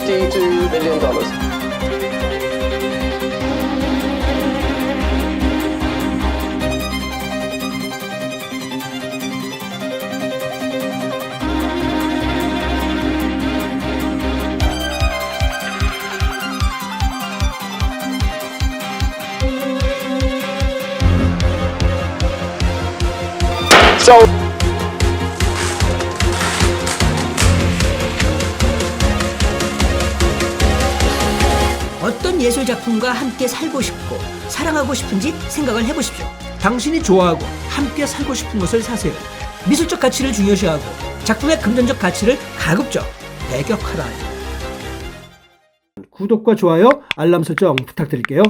$62 million. So 어떤 예술 작품과 함께 살고 싶고 사랑하고 싶은지 생각을 해보십시오. 당신이 좋아하고 함께 살고 싶은 것을 사세요. 미술적 가치를 중요시하고 작품의 금전적 가치를 가급적 배격하라. 구독과 좋아요, 알람 설정 부탁드릴게요.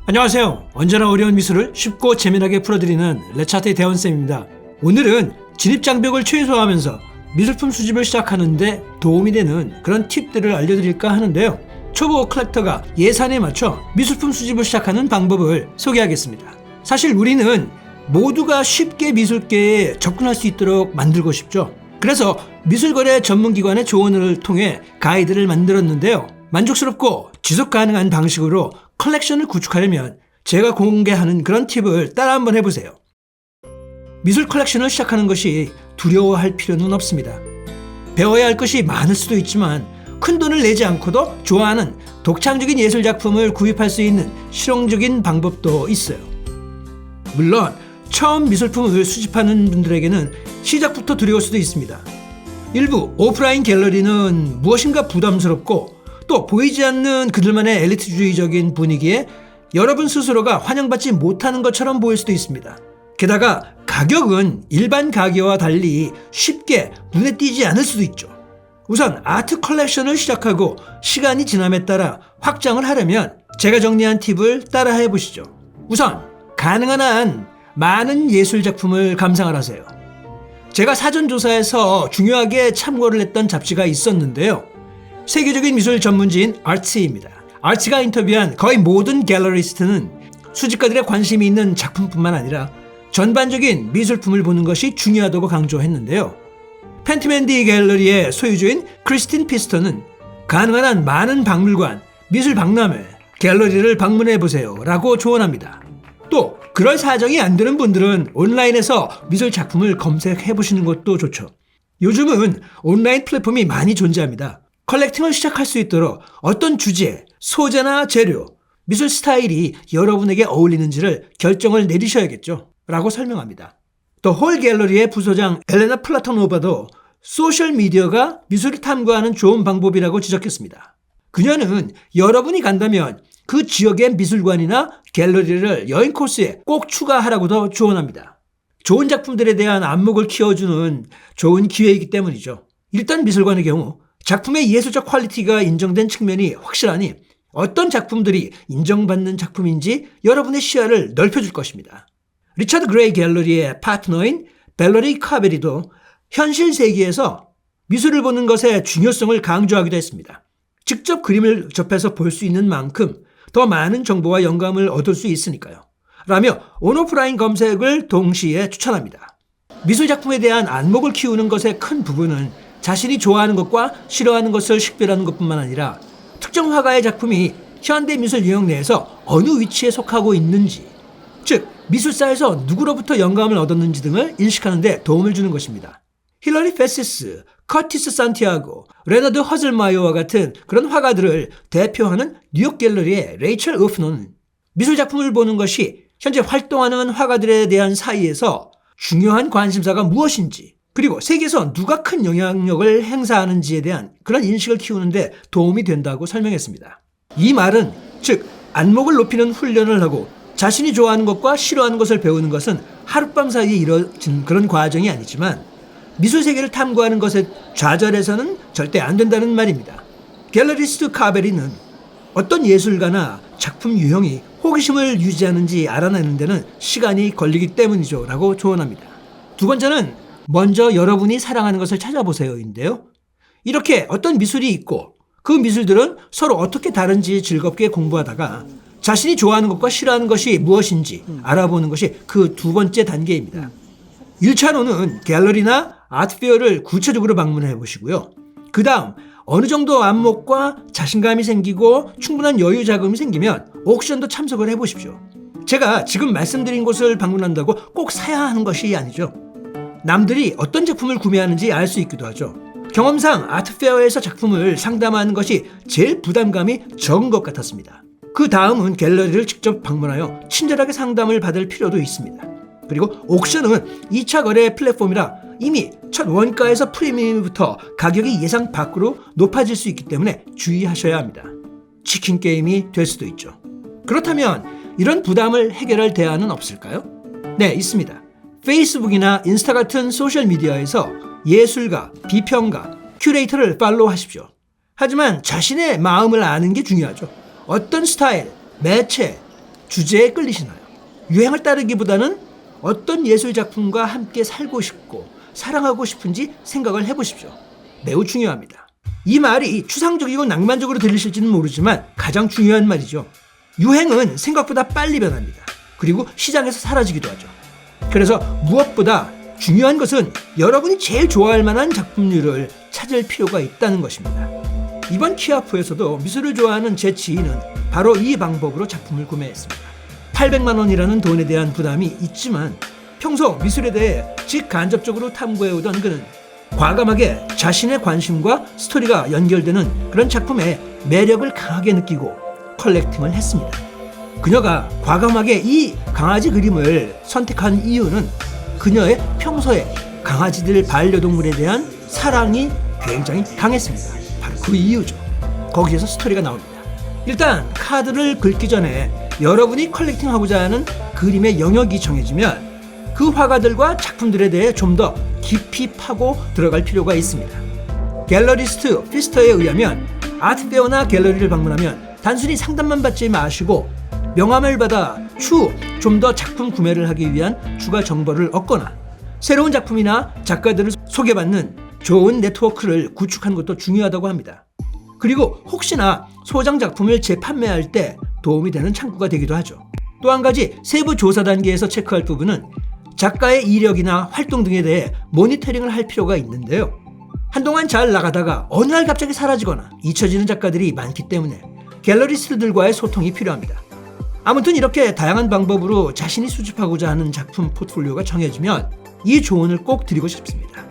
안녕하세요. 언제나 어려운 미술을 쉽고 재미나게 풀어드리는 레차트의 대원쌤입니다. 오늘은 진입장벽을 최소화하면서 미술품 수집을 시작하는데 도움이 되는 그런 팁들을 알려드릴까 하는데요. 초보 컬렉터가 예산에 맞춰 미술품 수집을 시작하는 방법을 소개하겠습니다. 사실 우리는 모두가 쉽게 미술계에 접근할 수 있도록 만들고 싶죠. 그래서 미술거래 전문기관의 조언을 통해 가이드를 만들었는데요. 만족스럽고 지속 가능한 방식으로 컬렉션을 구축하려면 제가 공개하는 그런 팁을 따라 한번 해보세요. 미술 컬렉션을 시작하는 것이 두려워할 필요는 없습니다. 배워야 할 것이 많을 수도 있지만 큰 돈을 내지 않고도 좋아하는 독창적인 예술 작품을 구입할 수 있는 실용적인 방법도 있어요. 물론 처음 미술품을 수집하는 분들에게는 시작부터 두려울 수도 있습니다. 일부 오프라인 갤러리는 무엇인가 부담스럽고 또 보이지 않는 그들만의 엘리트주의적인 분위기에 여러분 스스로가 환영받지 못하는 것처럼 보일 수도 있습니다. 게다가 가격은 일반 가게와 달리 쉽게 눈에 띄지 않을 수도 있죠. 우선 아트 컬렉션을 시작하고 시간이 지남에 따라 확장을 하려면 제가 정리한 팁을 따라 해보시죠. 우선 가능한 한 많은 예술 작품을 감상을 하세요. 제가 사전조사에서 중요하게 참고를 했던 잡지가 있었는데요. 세계적인 미술 전문지인 아츠입니다. 아츠가 인터뷰한 거의 모든 갤러리스트는 수집가들의 관심이 있는 작품뿐만 아니라 전반적인 미술품을 보는 것이 중요하다고 강조했는데요. 펜티맨디 갤러리의 소유주인 크리스틴 피스터는 가능한 한 많은 박물관, 미술 박람회, 갤러리를 방문해보세요 라고 조언합니다. 또 그럴 사정이 안 되는 분들은 온라인에서 미술 작품을 검색해보시는 것도 좋죠. 요즘은 온라인 플랫폼이 많이 존재합니다. 컬렉팅을 시작할 수 있도록 어떤 주제, 소재나 재료, 미술 스타일이 여러분에게 어울리는지를 결정을 내리셔야겠죠. 라고 설명합니다. 또 홀 갤러리의 부소장 엘레나 플라토노바도 소셜미디어가 미술을 탐구하는 좋은 방법이라고 지적했습니다. 그녀는 여러분이 간다면 그 지역의 미술관이나 갤러리를 여행 코스에 꼭 추가하라고도 조언합니다. 좋은 작품들에 대한 안목을 키워주는 좋은 기회이기 때문이죠. 일단 미술관의 경우 작품의 예술적 퀄리티가 인정된 측면이 확실하니 어떤 작품들이 인정받는 작품인지 여러분의 시야를 넓혀줄 것입니다. 리차드 그레이 갤러리의 파트너인 벨러리 카베리도 현실 세계에서 미술을 보는 것의 중요성을 강조하기도 했습니다. 직접 그림을 접해서 볼 수 있는 만큼 더 많은 정보와 영감을 얻을 수 있으니까요. 라며 온오프라인 검색을 동시에 추천합니다. 미술 작품에 대한 안목을 키우는 것의 큰 부분은 자신이 좋아하는 것과 싫어하는 것을 식별하는 것뿐만 아니라 특정 화가의 작품이 현대 미술 유형 내에서 어느 위치에 속하고 있는지, 즉 미술사에서 누구로부터 영감을 얻었는지 등을 인식하는 데 도움을 주는 것입니다. 힐러리 페시스, 커티스 산티아고, 레너드 허즐마이어와 같은 그런 화가들을 대표하는 뉴욕 갤러리의 레이첼 우프노는 미술 작품을 보는 것이 현재 활동하는 화가들에 대한 사이에서 중요한 관심사가 무엇인지, 그리고 세계에서 누가 큰 영향력을 행사하는지에 대한 그런 인식을 키우는데 도움이 된다고 설명했습니다. 이 말은 즉 안목을 높이는 훈련을 하고 자신이 좋아하는 것과 싫어하는 것을 배우는 것은 하룻밤 사이에 이뤄진 그런 과정이 아니지만 미술 세계를 탐구하는 것에 좌절해서는 절대 안 된다는 말입니다. 갤러리스트 카베리는 어떤 예술가나 작품 유형이 호기심을 유지하는지 알아내는 데는 시간이 걸리기 때문이죠 라고 조언합니다. 두 번째는 먼저 여러분이 사랑하는 것을 찾아보세요인데요. 이렇게 어떤 미술이 있고 그 미술들은 서로 어떻게 다른지 즐겁게 공부하다가 자신이 좋아하는 것과 싫어하는 것이 무엇인지 알아보는 것이 그 두 번째 단계입니다. 1차로는 갤러리나 아트페어를 구체적으로 방문해 보시고요. 그 다음 어느 정도 안목과 자신감이 생기고 충분한 여유 자금이 생기면 옥션도 참석을 해보십시오. 제가 지금 말씀드린 곳을 방문한다고 꼭 사야 하는 것이 아니죠. 남들이 어떤 제품을 구매하는지 알 수 있기도 하죠. 경험상 아트페어에서 작품을 상담하는 것이 제일 부담감이 적은 것 같았습니다. 그 다음은 갤러리를 직접 방문하여 친절하게 상담을 받을 필요도 있습니다. 그리고 옥션은 2차 거래 플랫폼이라 이미 첫 원가에서 프리미엄부터 가격이 예상 밖으로 높아질 수 있기 때문에 주의하셔야 합니다. 치킨 게임이 될 수도 있죠. 그렇다면 이런 부담을 해결할 대안은 없을까요? 네, 있습니다. 페이스북이나 인스타 같은 소셜미디어에서 예술가, 비평가, 큐레이터를 팔로우하십시오. 하지만 자신의 마음을 아는 게 중요하죠. 어떤 스타일, 매체, 주제에 끌리시나요? 유행을 따르기보다는 어떤 예술작품과 함께 살고 싶고 사랑하고 싶은지 생각을 해보십시오. 매우 중요합니다. 이 말이 추상적이고 낭만적으로 들리실지는 모르지만 가장 중요한 말이죠. 유행은 생각보다 빨리 변합니다. 그리고 시장에서 사라지기도 하죠. 그래서 무엇보다 중요한 것은 여러분이 제일 좋아할 만한 작품류를 찾을 필요가 있다는 것입니다. 이번 키아프에서도 미술을 좋아하는 제 지인은 바로 이 방법으로 작품을 구매했습니다. 800만 원이라는 돈에 대한 부담이 있지만 평소 미술에 대해 직간접적으로 탐구해오던 그는 과감하게 자신의 관심과 스토리가 연결되는 그런 작품의 매력을 강하게 느끼고 컬렉팅을 했습니다. 그녀가 과감하게 이 강아지 그림을 선택한 이유는 그녀의 평소에 강아지들 반려동물에 대한 사랑이 굉장히 강했습니다. 바로 그 이유죠. 거기에서 스토리가 나옵니다. 일단 카드를 긁기 전에 여러분이 컬렉팅하고자 하는 그림의 영역이 정해지면 그 화가들과 작품들에 대해 좀 더 깊이 파고 들어갈 필요가 있습니다. 갤러리스트 피스터에 의하면 아트페어나 갤러리를 방문하면 단순히 상담만 받지 마시고 명함을 받아 추후 좀 더 작품 구매를 하기 위한 추가 정보를 얻거나 새로운 작품이나 작가들을 소개받는 좋은 네트워크를 구축하는 것도 중요하다고 합니다. 그리고 혹시나 소장 작품을 재판매할 때 도움이 되는 창구가 되기도 하죠. 또 한 가지 세부 조사 단계에서 체크할 부분은 작가의 이력이나 활동 등에 대해 모니터링을 할 필요가 있는데요. 한동안 잘 나가다가 어느 날 갑자기 사라지거나 잊혀지는 작가들이 많기 때문에 갤러리스트들과의 소통이 필요합니다. 아무튼 이렇게 다양한 방법으로 자신이 수집하고자 하는 작품 포트폴리오가 정해지면 이 조언을 꼭 드리고 싶습니다.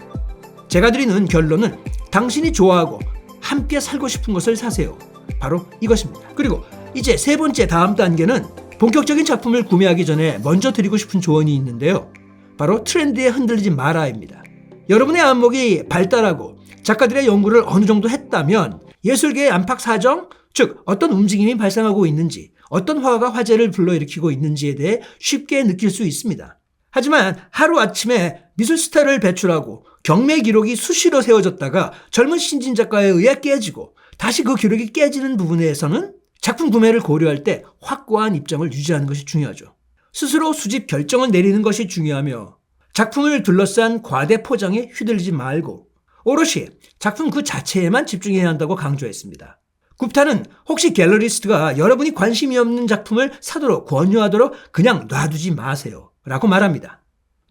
제가 드리는 결론은 당신이 좋아하고 함께 살고 싶은 것을 사세요. 바로 이것입니다. 그리고 이제 세 번째 다음 단계는 본격적인 작품을 구매하기 전에 먼저 드리고 싶은 조언이 있는데요. 바로 트렌드에 흔들리지 마라입니다. 여러분의 안목이 발달하고 작가들의 연구를 어느 정도 했다면 예술계의 안팎 사정, 즉 어떤 움직임이 발생하고 있는지, 어떤 화가가 화제를 불러일으키고 있는지에 대해 쉽게 느낄 수 있습니다. 하지만 하루아침에 미술 스타를 배출하고 경매 기록이 수시로 세워졌다가 젊은 신진 작가에 의해 깨지고 다시 그 기록이 깨지는 부분에서는 작품 구매를 고려할 때 확고한 입장을 유지하는 것이 중요하죠. 스스로 수집 결정을 내리는 것이 중요하며 작품을 둘러싼 과대 포장에 휘둘리지 말고 오롯이 작품 그 자체에만 집중해야 한다고 강조했습니다. 굽타는 혹시 갤러리스트가 여러분이 관심이 없는 작품을 사도록 권유하도록 그냥 놔두지 마세요 라고 말합니다.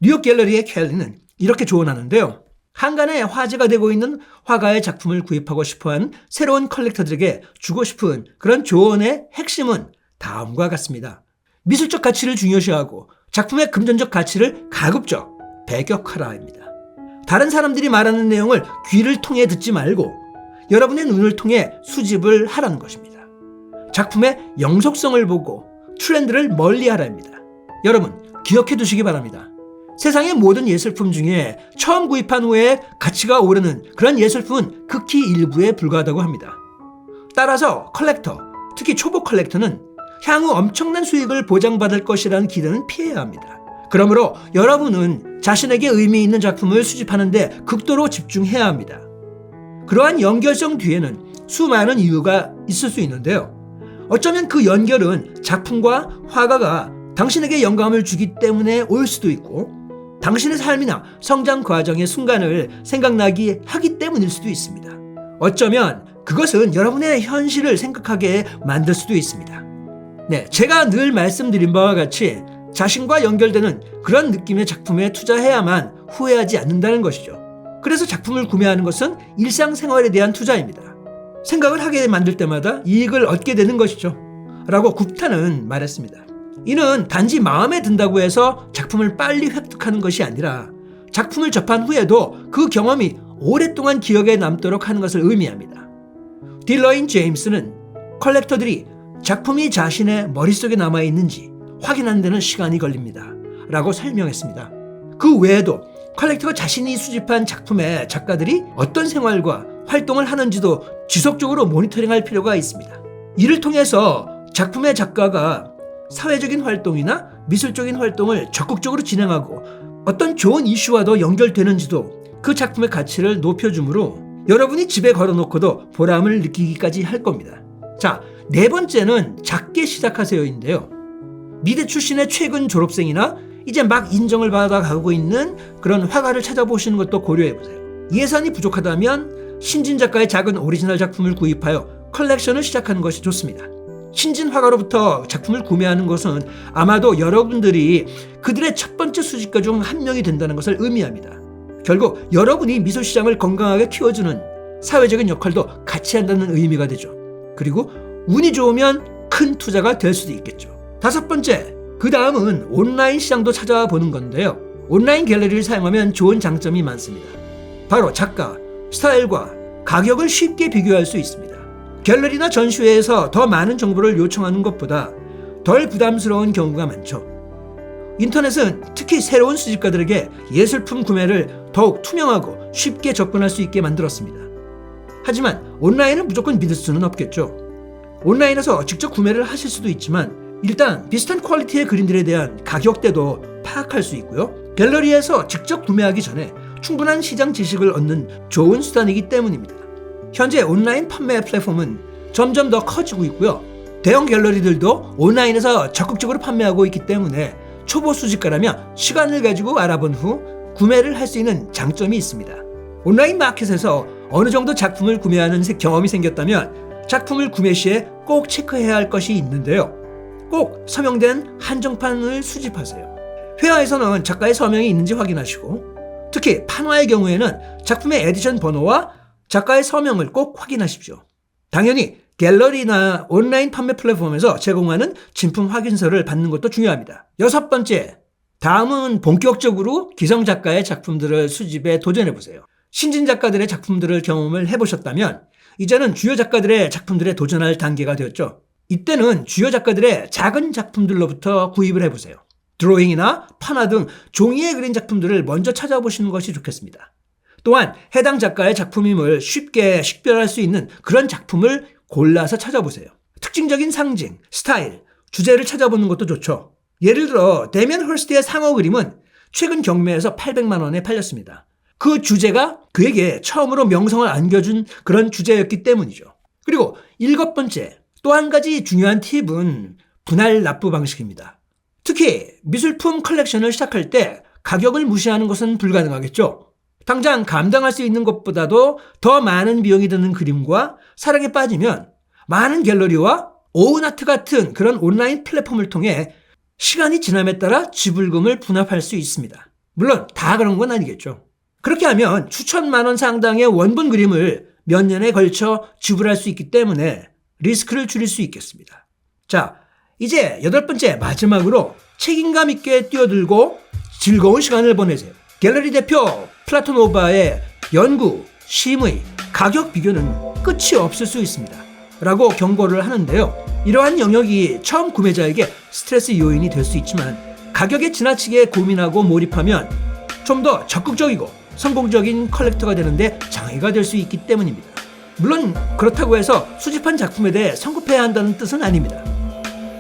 뉴욕 갤러리의 켈리는 이렇게 조언하는데요. 한간에 화제가 되고 있는 화가의 작품을 구입하고 싶어하는 새로운 컬렉터들에게 주고 싶은 그런 조언의 핵심은 다음과 같습니다. 미술적 가치를 중요시하고 작품의 금전적 가치를 가급적 배격하라입니다. 다른 사람들이 말하는 내용을 귀를 통해 듣지 말고 여러분의 눈을 통해 수집을 하라는 것입니다. 작품의 영속성을 보고 트렌드를 멀리하라입니다. 여러분 기억해 두시기 바랍니다. 세상의 모든 예술품 중에 처음 구입한 후에 가치가 오르는 그런 예술품은 극히 일부에 불과하다고 합니다. 따라서 컬렉터, 특히 초보 컬렉터는 향후 엄청난 수익을 보장받을 것이라는 기대는 피해야 합니다. 그러므로 여러분은 자신에게 의미 있는 작품을 수집하는 데 극도로 집중해야 합니다. 그러한 연결성 뒤에는 수많은 이유가 있을 수 있는데요. 어쩌면 그 연결은 작품과 화가가 당신에게 영감을 주기 때문에 올 수도 있고 당신의 삶이나 성장 과정의 순간을 생각나게 하기 때문일 수도 있습니다. 어쩌면 그것은 여러분의 현실을 생각하게 만들 수도 있습니다. 네, 제가 늘 말씀드린 바와 같이 자신과 연결되는 그런 느낌의 작품에 투자해야만 후회하지 않는다는 것이죠. 그래서 작품을 구매하는 것은 일상생활에 대한 투자입니다. 생각을 하게 만들 때마다 이익을 얻게 되는 것이죠. 라고 굽타는 말했습니다. 이는 단지 마음에 든다고 해서 작품을 빨리 획득하는 것이 아니라 작품을 접한 후에도 그 경험이 오랫동안 기억에 남도록 하는 것을 의미합니다. 딜러인 제임스는 컬렉터들이 작품이 자신의 머릿속에 남아있는지 확인하는 데는 시간이 걸립니다. 라고 설명했습니다. 그 외에도 컬렉터가 자신이 수집한 작품의 작가들이 어떤 생활과 활동을 하는지도 지속적으로 모니터링할 필요가 있습니다. 이를 통해서 작품의 작가가 사회적인 활동이나 미술적인 활동을 적극적으로 진행하고 어떤 좋은 이슈와도 연결되는지도 그 작품의 가치를 높여주므로 여러분이 집에 걸어놓고도 보람을 느끼기까지 할 겁니다. 자, 네 번째는 작게 시작하세요인데요. 미대 출신의 최근 졸업생이나 이제 막 인정을 받아가고 있는 그런 화가를 찾아보시는 것도 고려해보세요. 예산이 부족하다면 신진 작가의 작은 오리지널 작품을 구입하여 컬렉션을 시작하는 것이 좋습니다. 신진 화가로부터 작품을 구매하는 것은 아마도 여러분들이 그들의 첫 번째 수집가 중 한 명이 된다는 것을 의미합니다. 결국 여러분이 미술시장을 건강하게 키워주는 사회적인 역할도 같이 한다는 의미가 되죠. 그리고 운이 좋으면 큰 투자가 될 수도 있겠죠. 다섯 번째, 그 다음은 온라인 시장도 찾아와 보는 건데요. 온라인 갤러리를 사용하면 좋은 장점이 많습니다. 바로 작가, 스타일과 가격을 쉽게 비교할 수 있습니다. 갤러리나 전시회에서 더 많은 정보를 요청하는 것보다 덜 부담스러운 경우가 많죠. 인터넷은 특히 새로운 수집가들에게 예술품 구매를 더욱 투명하고 쉽게 접근할 수 있게 만들었습니다. 하지만 온라인을 무조건 믿을 수는 없겠죠. 온라인에서 직접 구매를 하실 수도 있지만 일단 비슷한 퀄리티의 그림들에 대한 가격대도 파악할 수 있고요. 갤러리에서 직접 구매하기 전에 충분한 시장 지식을 얻는 좋은 수단이기 때문입니다. 현재 온라인 판매 플랫폼은 점점 더 커지고 있고요. 대형 갤러리들도 온라인에서 적극적으로 판매하고 있기 때문에 초보 수집가라면 시간을 가지고 알아본 후 구매를 할 수 있는 장점이 있습니다. 온라인 마켓에서 어느 정도 작품을 구매하는 경험이 생겼다면 작품을 구매 시에 꼭 체크해야 할 것이 있는데요. 꼭 서명된 한정판을 수집하세요. 회화에서는 작가의 서명이 있는지 확인하시고 특히 판화의 경우에는 작품의 에디션 번호와 작가의 서명을 꼭 확인하십시오. 당연히 갤러리나 온라인 판매 플랫폼에서 제공하는 진품 확인서를 받는 것도 중요합니다. 여섯 번째, 다음은 본격적으로 기성 작가의 작품들을 수집에 도전해보세요. 신진 작가들의 작품들을 경험을 해보셨다면 이제는 주요 작가들의 작품들에 도전할 단계가 되었죠. 이때는 주요 작가들의 작은 작품들로부터 구입을 해보세요. 드로잉이나 판화 등 종이에 그린 작품들을 먼저 찾아보시는 것이 좋겠습니다. 또한 해당 작가의 작품임을 쉽게 식별할 수 있는 그런 작품을 골라서 찾아보세요. 특징적인 상징, 스타일, 주제를 찾아보는 것도 좋죠. 예를 들어 데미안 헐스트의 상어 그림은 최근 경매에서 800만 원에 팔렸습니다. 그 주제가 그에게 처음으로 명성을 안겨준 그런 주제였기 때문이죠. 그리고 일곱 번째, 또 한 가지 중요한 팁은 분할 납부 방식입니다. 특히 미술품 컬렉션을 시작할 때 가격을 무시하는 것은 불가능하겠죠. 당장 감당할 수 있는 것보다도 더 많은 비용이 드는 그림과 사랑에 빠지면 많은 갤러리와 오은아트 같은 그런 온라인 플랫폼을 통해 시간이 지남에 따라 지불금을 분할할 수 있습니다. 물론 다 그런 건 아니겠죠. 그렇게 하면 수천만 원 상당의 원본 그림을 몇 년에 걸쳐 지불할 수 있기 때문에 리스크를 줄일 수 있겠습니다. 자, 이제 여덟 번째 마지막으로 책임감 있게 뛰어들고 즐거운 시간을 보내세요. 갤러리 대표 플라토노바의 연구, 심의, 가격 비교는 끝이 없을 수 있습니다. 라고 경고를 하는데요. 이러한 영역이 처음 구매자에게 스트레스 요인이 될 수 있지만 가격에 지나치게 고민하고 몰입하면 좀 더 적극적이고 성공적인 컬렉터가 되는데 장애가 될 수 있기 때문입니다. 물론 그렇다고 해서 수집한 작품에 대해 성급해야 한다는 뜻은 아닙니다.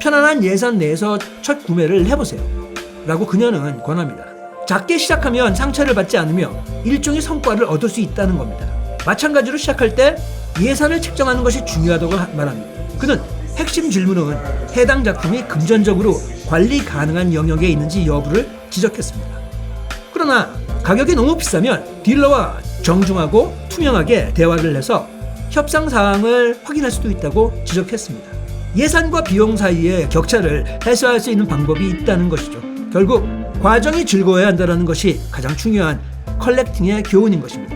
편안한 예산 내에서 첫 구매를 해보세요. 라고 그녀는 권합니다. 작게 시작하면 상처를 받지 않으며 일종의 성과를 얻을 수 있다는 겁니다. 마찬가지로 시작할 때 예산을 책정하는 것이 중요하다고 말합니다. 그는 핵심 질문은 해당 작품이 금전적으로 관리 가능한 영역에 있는지 여부를 지적했습니다. 그러나 가격이 너무 비싸면 딜러와 정중하고 투명하게 대화를 해서 협상 사항을 확인할 수도 있다고 지적했습니다. 예산과 비용 사이의 격차를 해소할 수 있는 방법이 있다는 것이죠. 결국 과정이 즐거워야 한다는 것이 가장 중요한 컬렉팅의 교훈인 것입니다.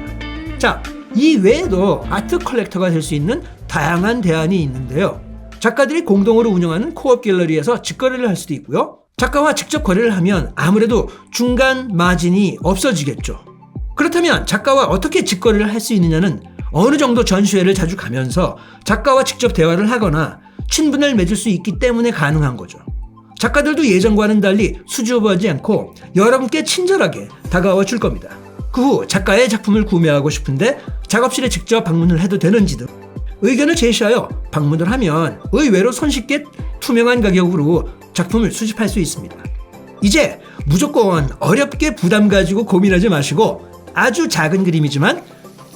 자, 이 외에도 아트 컬렉터가 될 수 있는 다양한 대안이 있는데요. 작가들이 공동으로 운영하는 코업 갤러리에서 직거래를 할 수도 있고요. 작가와 직접 거래를 하면 아무래도 중간 마진이 없어지겠죠. 그렇다면 작가와 어떻게 직거래를 할 수 있느냐는 어느 정도 전시회를 자주 가면서 작가와 직접 대화를 하거나 친분을 맺을 수 있기 때문에 가능한 거죠. 작가들도 예전과는 달리 수줍어하지 않고 여러분께 친절하게 다가와 줄 겁니다. 그 후 작가의 작품을 구매하고 싶은데 작업실에 직접 방문을 해도 되는지 등 의견을 제시하여 방문을 하면 의외로 손쉽게 투명한 가격으로 작품을 수집할 수 있습니다. 이제 무조건 어렵게 부담 가지고 고민하지 마시고 아주 작은 그림이지만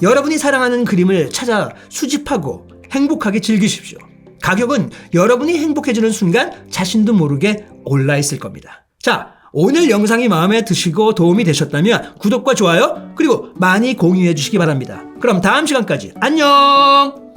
여러분이 사랑하는 그림을 찾아 수집하고 행복하게 즐기십시오. 가격은 여러분이 행복해지는 순간 자신도 모르게 올라 있을 겁니다. 자, 오늘 영상이 마음에 드시고 도움이 되셨다면 구독과 좋아요 그리고 많이 공유해 주시기 바랍니다. 그럼 다음 시간까지 안녕!